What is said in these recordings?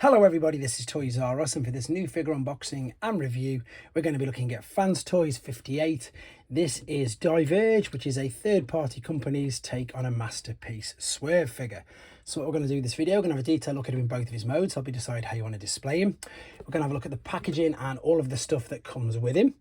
Hello everybody, this is Toys R Us, and for this new figure unboxing and review we're going to be looking at Fans Toys 58. This is Diverge, which is a third-party company's take on a masterpiece Swerve figure. So what we're going to do in this video, we're going to have a detailed look at him in both of his modes, help you decide how you want to display him. We're going to have a look at the packaging and all of the stuff that comes with him.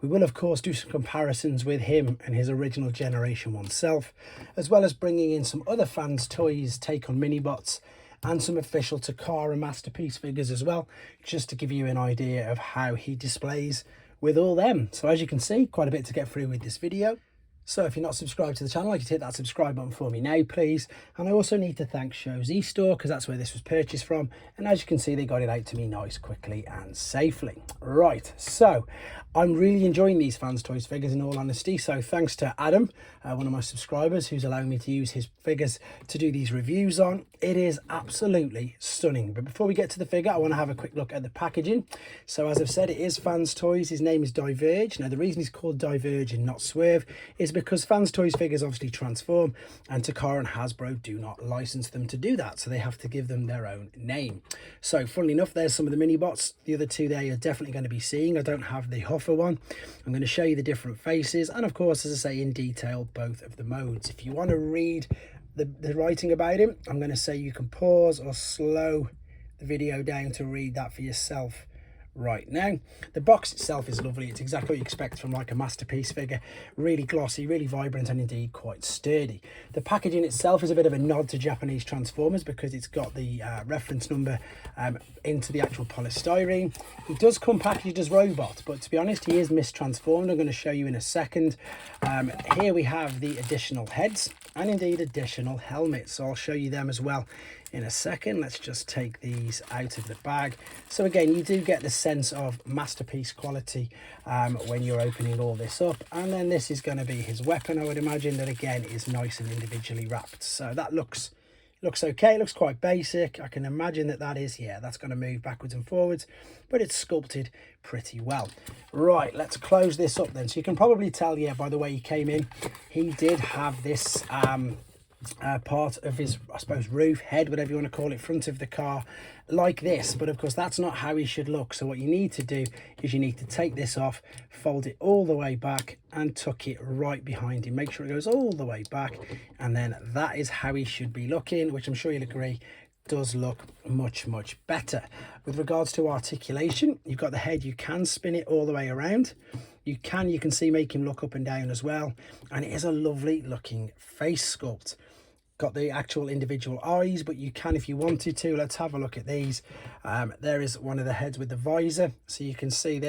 We will of course do some comparisons with him and his original Generation 1 self, as well as bringing in some other Fans Toys take on mini-bots and some official Takara masterpiece figures as well, just to give you an idea of how he displays with all them. So as you can see, quite a bit to get through with this video. So if you're not subscribed to the channel, I can hit that subscribe button for me now, please. And I also need to thank Show's eStore, because that's where this was purchased from. And as you can see, they got it out to me nice, quickly and safely. Right, so I'm really enjoying these Fans Toys figures in all honesty. So thanks to Adam, one of my subscribers, who's allowing me to use his figures to do these reviews on. It is absolutely stunning. But before we get to the figure, I want to have a quick look at the packaging. So as I've said, it is Fans Toys. His name is Diverge. Now the reason he's called Diverge and not Swerve is because Fans Toys figures obviously transform, and Takara and Hasbro do not license them to do that, so they have to give them their own name. So funnily enough, there's some of the mini bots. The other two there you're definitely going to be seeing. I don't have the Hoffer one. I'm going to show you the different faces, and of course, as I say, in detail both of the modes. If you want to read the writing about him, I'm going to say you can pause or slow the video down to read that for yourself right now. The box itself is lovely. It's exactly what you expect from like a masterpiece figure. Really glossy, really vibrant, and indeed quite sturdy. The packaging itself is a bit of a nod to Japanese Transformers, because it's got the reference number into the actual polystyrene. He does come packaged as robot, but to be honest, he is mistransformed. I'm going to show you in a second. Here we have the additional heads and indeed additional helmets, so I'll show you them as well in a second. Let's just take these out of the bag. So again, you do get the sense of masterpiece quality when you're opening all this up. And then this is going to be his weapon, I would imagine, that again is nice and individually wrapped. So that looks okay. It looks quite basic. I can imagine that is, yeah, that's going to move backwards and forwards, but it's sculpted pretty well. Right, let's close this up then. So you can probably tell, yeah, by the way he came in, he did have this part of his, I suppose, roof, head, whatever you want to call it, front of the car like this. But of course that's not how he should look. So what you need to do is you need to take this off, fold it all the way back and tuck it right behind him. Make sure it goes all the way back, and then that is how he should be looking, which I'm sure you'll agree does look much better. With regards to articulation, you've got the head, you can spin it all the way around. You can see make him look up and down as well, and it is a lovely looking face sculpt. Got the actual individual eyes, but you can, if you wanted to. Let's have a look at these. There is one of the heads with the visor, so you can see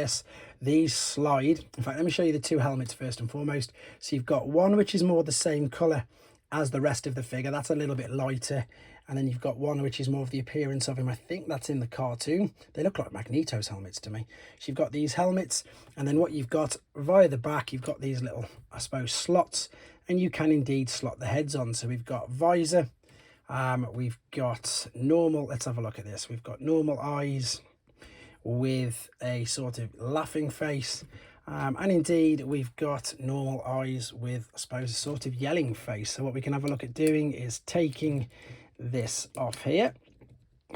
these slide. In fact, let me show you the two helmets first and foremost. So you've got one which is more the same color as the rest of the figure, that's a little bit lighter, and then you've got one which is more of the appearance of him. I think that's in the cartoon. They look like Magneto's helmets to me. So you've got these helmets, and then what you've got via the back, you've got these little, I suppose, slots, and you can indeed slot the heads on. So we've got visor, we've got normal, let's have a look at this. We've got normal eyes with a sort of laughing face, and indeed we've got normal eyes with, I suppose, a sort of yelling face. So what we can have a look at doing is taking this off here.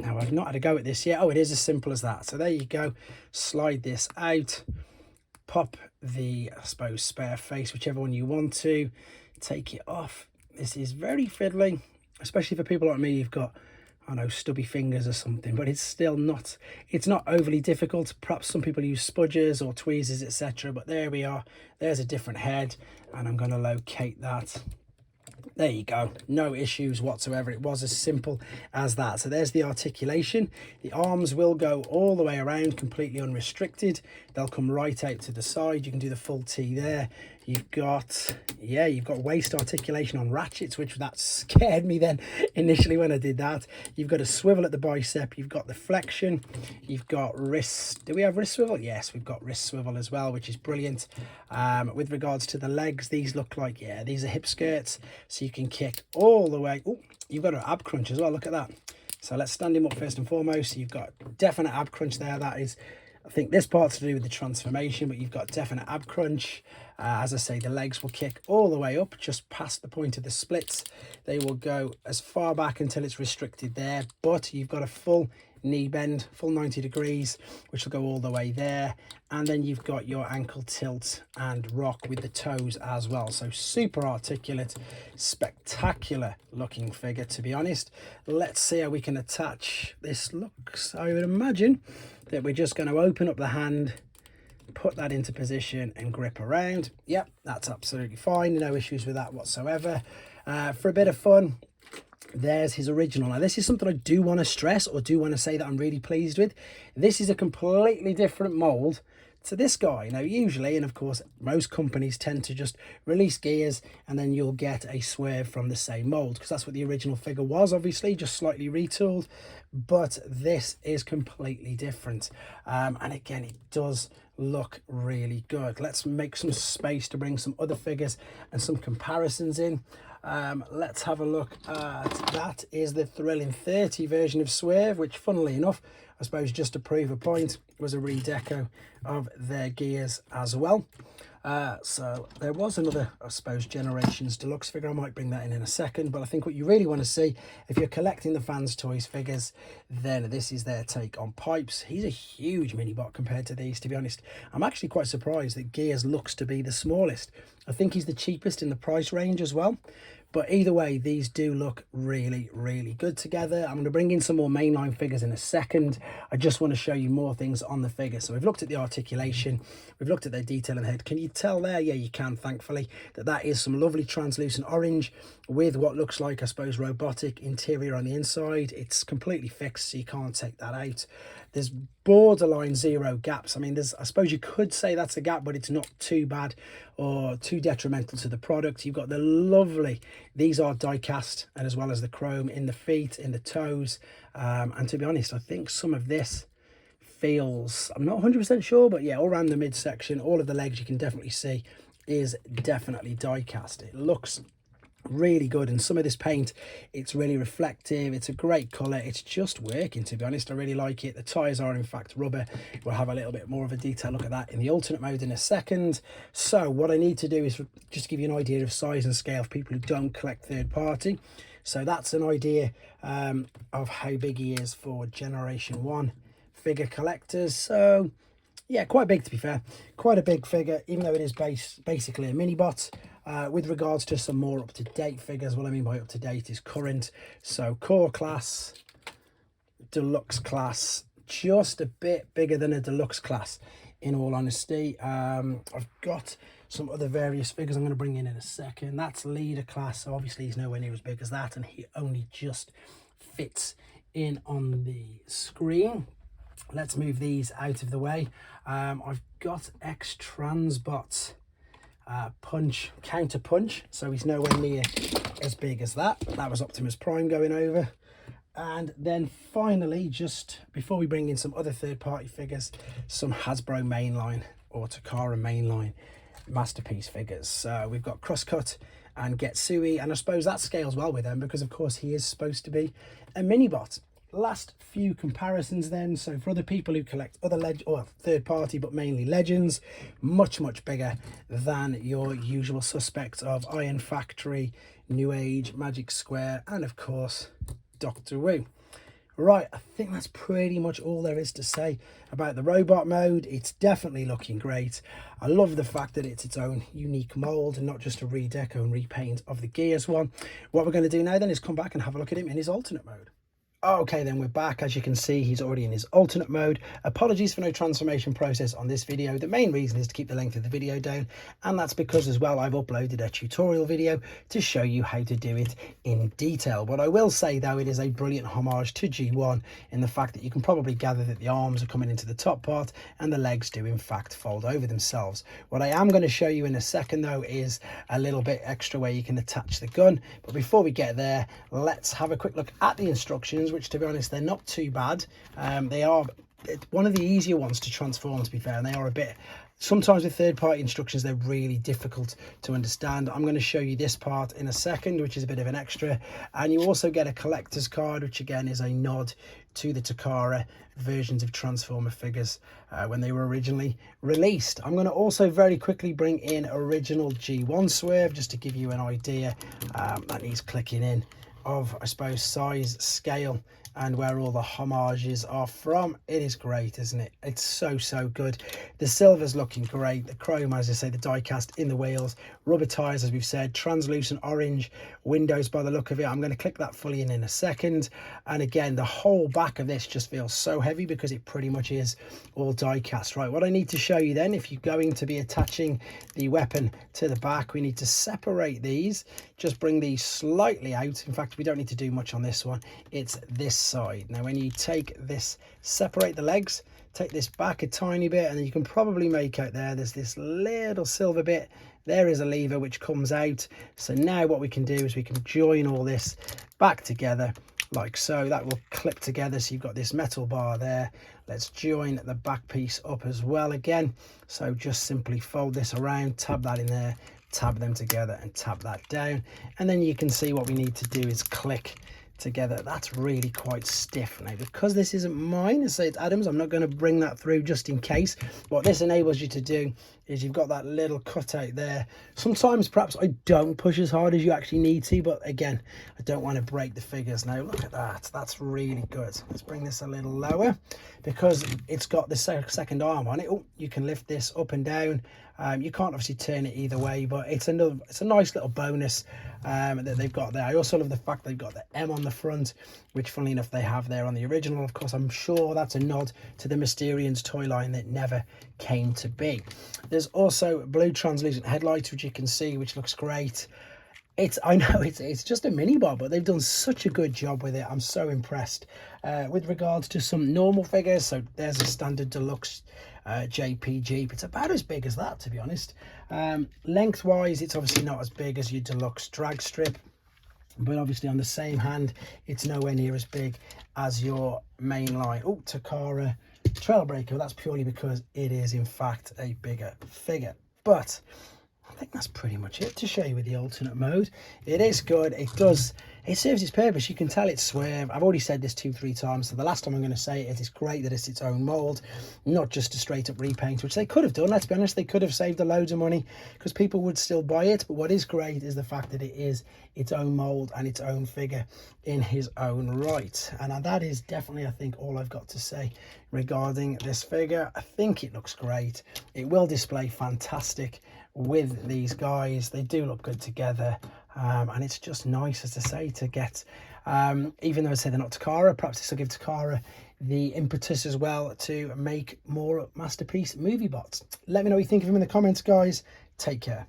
Now I've not had a go at this yet. Oh, it is as simple as that. So there you go. Slide this out, pop the, I suppose, spare face, whichever one you want to, take it off. This is very fiddly, especially for people like me. You've got, I know, stubby fingers or something, but it's still not, it's not overly difficult. Perhaps some people use spudgers or tweezers, etc. But there we are. There's a different head, and I'm going to locate that. There you go, no issues whatsoever. It was as simple as that. So there's the articulation. The arms will go all the way around, completely unrestricted. They'll come right out to the side. You can do the full T there. You've got, yeah, you've got waist articulation on ratchets, which that scared me then initially when I did that. You've got a swivel at the bicep. You've got the flexion. You've got wrist. Do we have wrist swivel? Yes, we've got wrist swivel as well, which is brilliant. With regards to the legs, these look like, yeah, these are hip skirts. So you can kick all the way. Oh, you've got an ab crunch as well. Look at that. So let's stand him up first and foremost. You've got definite ab crunch there. That is, I think this part's to do with the transformation, but you've got definite ab crunch. As I say, the legs will kick all the way up, just past the point of the splits. They will go as far back until it's restricted there, but you've got a full knee bend, full 90 degrees, which will go all the way there. And then you've got your ankle tilt and rock with the toes as well. So super articulate, spectacular looking figure, to be honest. Let's see how we can attach this. Looks, I would imagine that we're just going to open up the hand, put that into position and grip around. Yep, that's absolutely fine. No issues with that whatsoever. For a bit of fun, there's his original. Now, this is something I do want to stress, or do want to say that I'm really pleased with. This is a completely different mold to this guy. Now, usually, and of course, most companies tend to just release gears and then you'll get a Swerve from the same mold, because that's what the original figure was, obviously, just slightly retooled. But this is completely different. And again, it does look really good. Let's make some space to bring some other figures and some comparisons in. Let's have a look at that. Is the Thrilling 30 version of Swerve, which funnily enough, I suppose just to prove a point, was a redeco of their gears as well. So there was another, I suppose, Generations Deluxe figure. I might bring that in a second, but I think what you really want to see, if you're collecting the Fans Toys figures, then this is their take on Pipes. He's a huge mini bot compared to these, to be honest. I'm actually quite surprised that Gears looks to be the smallest. I think he's the cheapest in the price range as well. But either way, these do look really, really good together. I'm going to bring in some more mainline figures in a second. I just want to show you more things on the figure. So we've looked at the articulation. We've looked at their detail in the head. Can you tell there? Yeah, you can, thankfully, that is some lovely translucent orange with what looks like, I suppose, robotic interior on the inside. It's completely fixed, so you can't take that out. There's borderline zero gaps. I mean, I suppose you could say that's a gap, but it's not too bad or too detrimental to the product. You've got the lovely, these are die cast, and as well as the chrome in the feet, in the toes. And to be honest, I think some of this feels, I'm not 100% sure, but yeah, all around the midsection, all of the legs you can definitely see is definitely die cast. It looks really good, and some of this paint, it's really reflective. It's a great color. It's just working, to be honest. I really like it. The tires are in fact rubber. We'll have a little bit more of a detailed look at that in the alternate mode in a second. So what I need to do is just give you an idea of size and scale for people who don't collect third party. So that's an idea of how big he is for Generation 1 figure collectors. So yeah, quite big, to be fair. Quite a big figure, even though it is basically a mini bot. With regards to some more up-to-date figures, what I mean by up-to-date is current. So core class, deluxe class, just a bit bigger than a deluxe class, in all honesty. I've got some other various figures I'm going to bring in a second. That's leader class, so obviously he's nowhere near as big as that, and he only just fits in on the screen. Let's move these out of the way. I've got X-Transbot punch, counter punch, so he's nowhere near as big as that. That was Optimus Prime going over. And then finally, just before we bring in some other third-party figures, some Hasbro mainline or Takara mainline masterpiece figures. So we've got Crosscut and Getsui, and I suppose that scales well with them because of course he is supposed to be a mini bot. Last few comparisons then. So for other people who collect other third party, but mainly legends, much bigger than your usual suspects of Iron Factory, New Age, Magic Square, and of course Doctor Wu. Right, I think that's pretty much all there is to say about the robot mode. It's definitely looking great. I love the fact that it's its own unique mold and not just a redeco and repaint of the Gears one. What we're going to do now then is come back and have a look at him in his alternate mode. Okay, then we're back. As you can see, he's already in his alternate mode. Apologies for no transformation process on this video. The main reason is to keep the length of the video down, and that's because as well I've uploaded a tutorial video to show you how to do it in detail. What I will say though, it is a brilliant homage to G1 in the fact that you can probably gather that the arms are coming into the top part and the legs do in fact fold over themselves. What I am going to show you in a second though is a little bit extra where you can attach the gun. But before we get there, let's have a quick look at the instructions, which to be honest they're not too bad. They are one of the easier ones to transform, to be fair, and they are a bit, sometimes with third-party instructions they're really difficult to understand. I'm going to show you this part in a second, which is a bit of an extra, and you also get a collector's card, which again is a nod to the Takara versions of Transformer figures when they were originally released. I'm going to also very quickly bring in original G1 Swerve just to give you an idea that he's clicking in of, I suppose, size, scale and where all the homages are from. It is great, isn't it? It's so good. The silver's looking great, the chrome, as I say, the die cast in the wheels, rubber tires, as we've said, translucent orange windows by the look of it. I'm going to click that fully in a second. And again, the whole back of this just feels so heavy because it pretty much is all die cast. Right, what I need to show you then, if you're going to be attaching the weapon to the back, we need to separate these. Just bring these slightly out. In fact, we don't need to do much on this one. It's this side. Now when you take this, separate the legs, take this back a tiny bit, and then you can probably make out there's this little silver bit. There is a lever which comes out. So now what we can do is we can join all this back together like so. That will clip together, so you've got this metal bar there. Let's join the back piece up as well again. So just simply fold this around, tab that in there, tab them together and tab that down, and then you can see what we need to do is click together. That's really quite stiff. Now because this isn't mine, I say it's Adam's, I'm not going to bring that through just in case. What this enables you to do is you've got that little cutout there. Sometimes perhaps I don't push as hard as you actually need to, but again, I don't want to break the figures. Now look at that, that's really good. Let's bring this a little lower because it's got the second arm on it. Oh, you can lift this up and down. You can't obviously turn it either way, but it's a nice little bonus that they've got there. I also love the fact they've got the M on the front, which funnily enough they have there on the original. Of course, I'm sure that's a nod to the Mysterians toy line that never came to be. There's also blue translucent headlights, which you can see, which looks great. I know it's just a mini bar, but they've done such a good job with it. I'm so impressed. With regards to some normal figures, so there's a standard deluxe JP Jeep. It's about as big as that, to be honest. Lengthwise, it's obviously not as big as your deluxe drag strip, but obviously on the same hand, it's nowhere near as big as your main line. Oh, Takara Trailbreaker. That's purely because it is in fact a bigger figure. But I think that's pretty much it to show you with the alternate mode. It is good. It serves its purpose. You can tell it's Swerve. I've already said this 2-3 times, so the last time I'm going to say it, it's great that it's its own mold, not just a straight up repaint, which they could have done. Let's be honest, they could have saved a loads of money because people would still buy it. But what is great is the fact that it is its own mold and its own figure in his own right. And that is definitely, I think, all I've got to say regarding this figure. I think it looks great. It will display fantastic with these guys. They do look good together, and it's just nice, as I say, to get even though I say they're not Takara, perhaps this will give Takara the impetus as well to make more Masterpiece movie bots. Let me know what you think of them in the comments, guys. Take care.